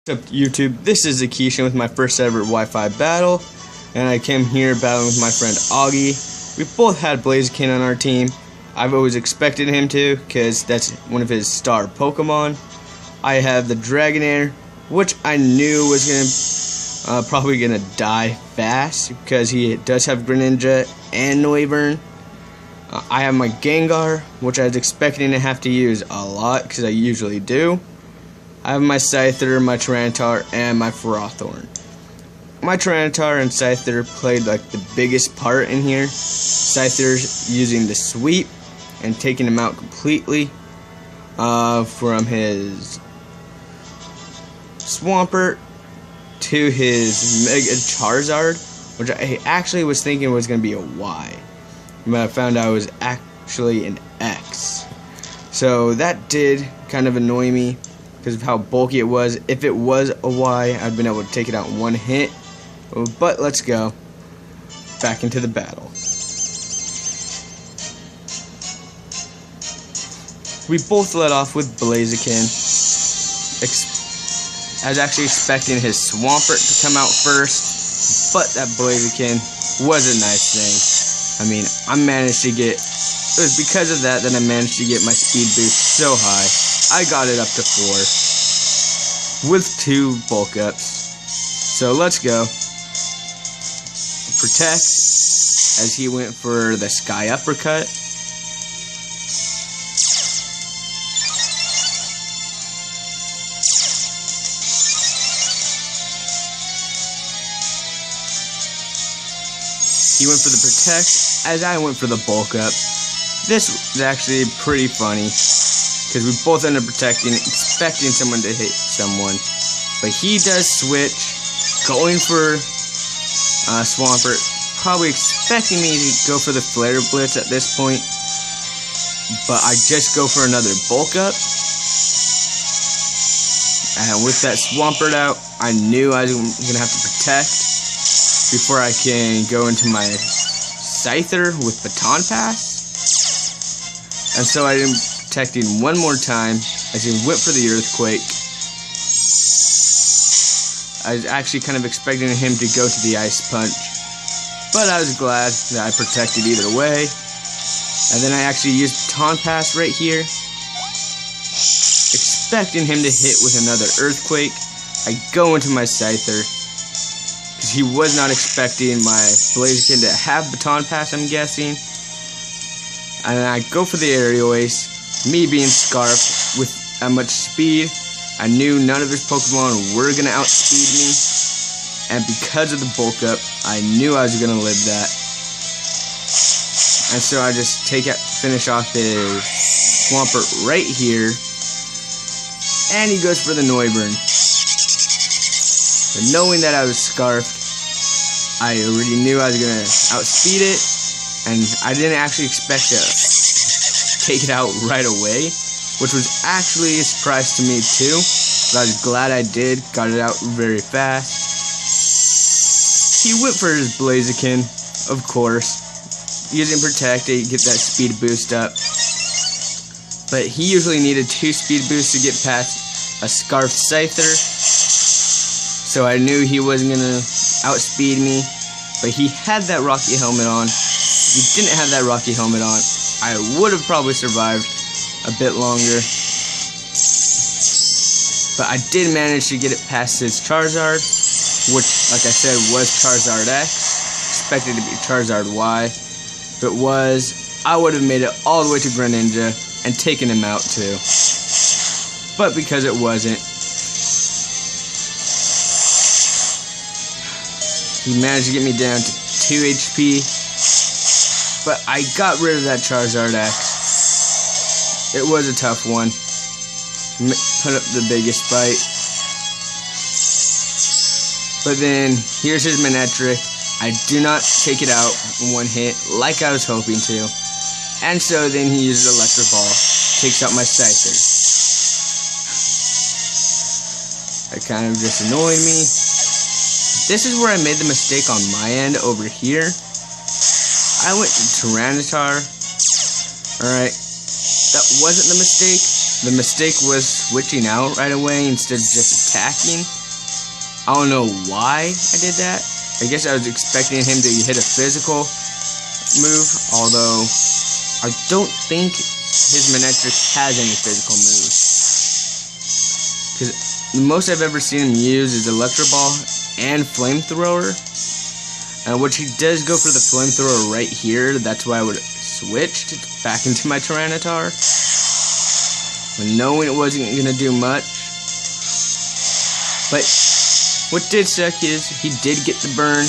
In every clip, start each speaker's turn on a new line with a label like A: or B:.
A: What's up YouTube, this is Akishan with my first ever Wi-Fi battle, and I came here battling with my friend Augie. We both had Blaziken on our team. I've always expected him to, because that's one of his star Pokemon. I have the Dragonair, which I knew was probably gonna die fast, because he does have Greninja and Noivern. I have my Gengar, which I was expecting to have to use a lot, because I usually do. I have my Scyther, my Tyranitar, and my Ferrothorn. My Tyranitar and Scyther played like the biggest part in here. Scyther's using the sweep and taking him out completely from his Swampert to his Mega Charizard, which I actually was thinking was going to be a Y, but I found out it was actually an X. So that did kind of annoy me because of how bulky it was. If it was a Y, I'd been able to take it out in one hit. But let's go back into the battle. We both led off with Blaziken. I was actually expecting his Swampert to come out first, but that Blaziken was a nice thing. I mean, I managed to get, it was because of that I managed to get my speed boost so high. I got it up to 4 with 2 bulk ups. So let's go. Protect as he went for the Sky Uppercut. He went for the Protect as I went for the bulk up. This is actually pretty funny, because we both ended up protecting, expecting someone to hit someone. But he does switch, going for Swampert, probably expecting me to go for the Flare Blitz at this point. But I just go for another bulk up. And with that Swampert out, I knew I was going to have to protect before I can go into my Scyther with Baton Pass. And so I ended up protecting one more time as he went for the Earthquake. I was actually kind of expecting him to go to the Ice Punch, but I was glad that I protected either way. And then I actually used Baton Pass right here, expecting him to hit with another Earthquake. I go into my Scyther, because he was not expecting my Blaziken to have Baton Pass, I'm guessing. And I go for the Aerial Ace. Me being Scarfed with that much speed, I knew none of his Pokemon were going to outspeed me. And because of the bulk up, I knew I was going to live that. And so I just finish off his Swampert right here. And he goes for the Noivern. But knowing that I was Scarfed, I already knew I was going to outspeed it. And I didn't actually expect to take it out right away, which was actually a surprise to me too. But I was glad I did, got it out very fast. He went for his Blaziken, of course, using Protect to get that speed boost up. But he usually needed 2 speed boosts to get past a Scarfed Scyther, so I knew he wasn't going to outspeed me. But he had that Rocky Helmet on. If he didn't have that Rocky Helmet on, I would have probably survived a bit longer. But I did manage to get it past his Charizard, which, like I said, was Charizard X. Expected to be Charizard Y. If it was, I would have made it all the way to Greninja and taken him out too. But because it wasn't, he managed to get me down to 2 HP. But I got rid of that Charizard X. It was a tough one. Put up the biggest fight. But then, here's his Manectric. I do not take it out in one hit like I was hoping to. And so then he uses Electric Ball. Takes out my Scyther. That kind of just annoyed me. This is where I made the mistake on my end over here. I went to Tyranitar. Alright, that wasn't the mistake. The mistake was switching out right away instead of just attacking. I don't know why I did that. I guess I was expecting him to hit a physical move, although I don't think his Manectric has any physical moves. Because the most I've ever seen him use is Electro Ball and Flamethrower. Which he does go for the Flamethrower right here. That's why I would switch back into my Tyranitar. When knowing it wasn't going to do much. But what did suck is he did get the burn,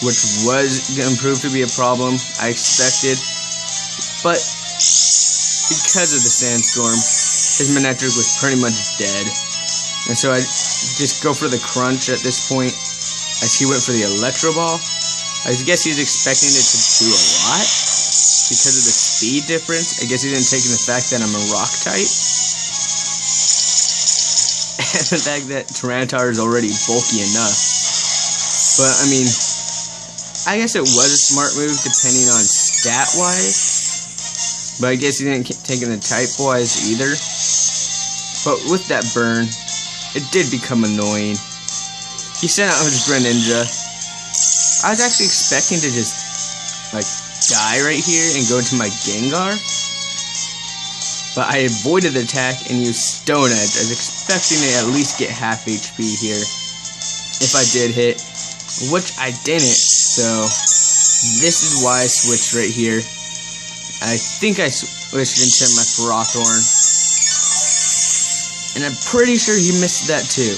A: which was going to prove to be a problem, I expected. But because of the sandstorm, his Manectric was pretty much dead. And so I just go for the crunch at this point, as he went for the Electro Ball. I guess he's expecting it to do a lot because of the speed difference. I guess he didn't take into the fact that I'm a rock type. And the fact that Tyranitar is already bulky enough. But, I mean, I guess it was a smart move depending on stat-wise. But I guess he didn't take into type-wise either. But with that burn, it did become annoying. He sent out his Greninja. I was actually expecting to just, like, die right here and go into my Gengar. But I avoided the attack and used Stone Edge. I was expecting to at least get half HP here. If I did hit. Which I didn't. So, this is why I switched right here. I think I switched into my Ferrothorn. And I'm pretty sure he missed that too.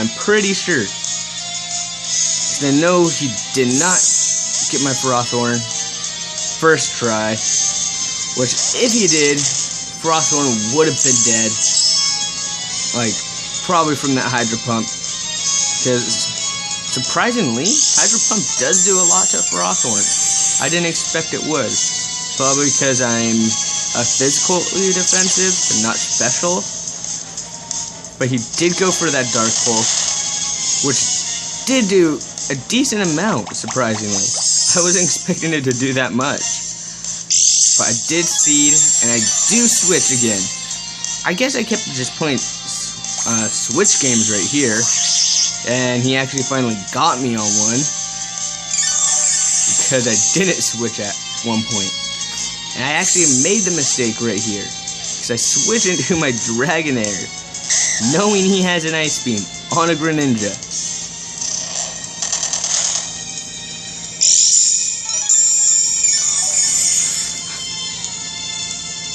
A: I'm pretty sure. Because I know he did not get my Ferrothorn first try. Which, if he did, Ferrothorn would have been dead. Like, probably from that Hydro Pump. Because, surprisingly, Hydro Pump does do a lot to Ferrothorn. I didn't expect it would. Probably because I'm a physically defensive, but not special. But he did go for that Dark Pulse, which did do a decent amount, surprisingly. I wasn't expecting it to do that much. But I did Seed, and I do switch again. I guess I kept just playing switch games right here. And he actually finally got me on one. Because I didn't switch at one point. And I actually made the mistake right here. Because I switched into my Dragonair, knowing he has an Ice Beam on a Greninja.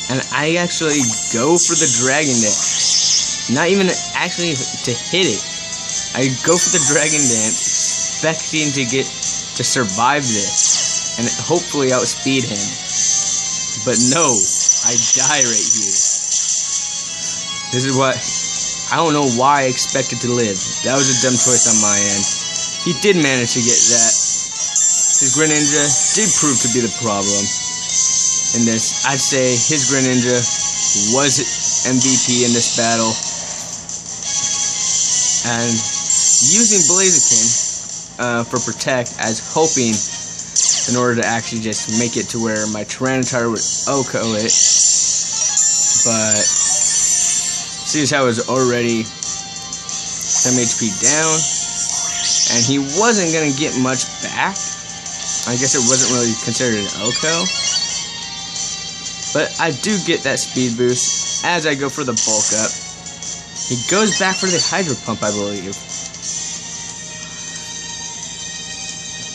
A: And I actually go for the Dragon Dance. Not even actually to hit it. I go for the Dragon Dance, expecting to survive this. And hopefully outspeed him. But no, I die right here. This is what... I don't know why I expected to live. That was a dumb choice on my end. He did manage to get that. His Greninja did prove to be the problem. In this, I'd say his Greninja was MVP in this battle. And using Blaziken for Protect as hoping in order to actually just make it to where my Tyranitar would OHKO it. But seeing as how I was already some HP down, and he wasn't going to get much back, I guess it wasn't really considered an OHKO. But I do get that speed boost as I go for the bulk up. He goes back for the Hydro Pump, I believe.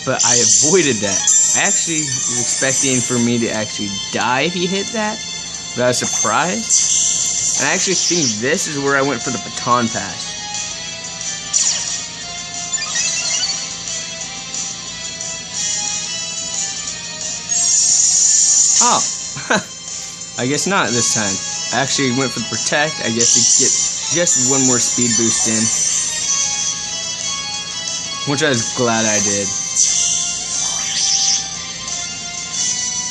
A: But I avoided that. I actually was expecting for me to actually die if he hit that. But I was surprised. And I actually think this is where I went for the Baton Pass. Oh. I guess not this time. I actually went for the Protect, I guess, to get just one more speed boost in. Which I was glad I did.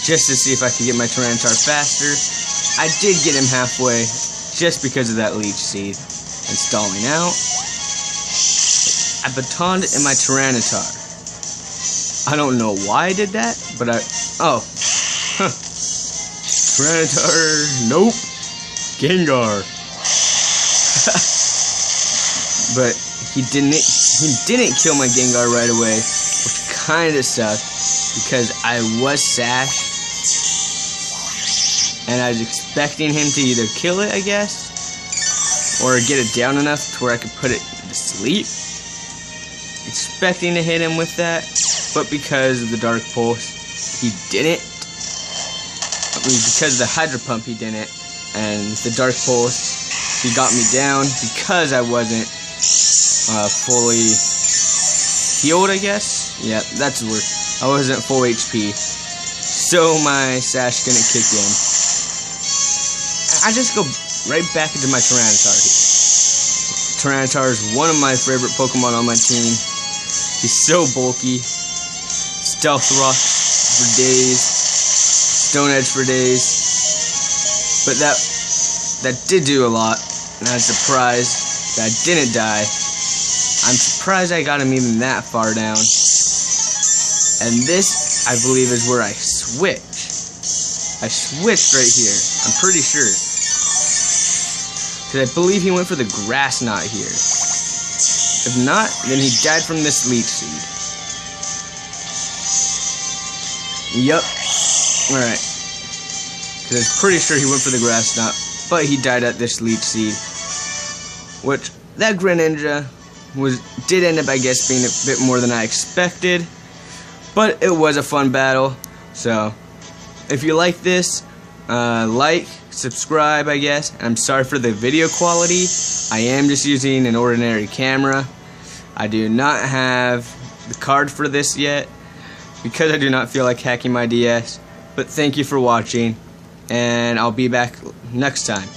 A: Just to see if I could get my Tyranitar faster. I did get him halfway, just because of that Leech Seed. And stalling out. I batoned in my Tyranitar. I don't know why I did that, but oh. Huh. Tyranitar, nope. Gengar. but he didn't kill my Gengar right away, which kind of sucked because I was Sash and I was expecting him to either kill it, I guess, or get it down enough to where I could put it to sleep. Expecting to hit him with that, but because of the Dark Pulse, he didn't. I mean, because of the Hydro Pump, he didn't, and the Dark Pulse, he got me down because I wasn't fully healed, I guess. Yeah, that's the word. I wasn't full HP, so my Sash couldn't kick in. I just go right back into my Tyranitar here. Tyranitar is one of my favorite Pokemon on my team. He's so bulky. Stealth Rock for days. Stone Edge for days. But that did do a lot. And I was surprised that I didn't die. I'm surprised I got him even that far down. And this, I believe, is where I switch. I switched right here. I'm pretty sure. Because I believe he went for the Grass Knot here. If not, then he died from this Leech Seed. Yup. Alright. Because I was pretty sure he went for the Grass Knot, but he died at this Leech Seed. Which, that Greninja did end up, I guess, being a bit more than I expected. But it was a fun battle. So, if you like this, like, subscribe, I guess. I'm sorry for the video quality. I am just using an ordinary camera. I do not have the card for this yet because I do not feel like hacking my DS. But thank you for watching, and I'll be back next time.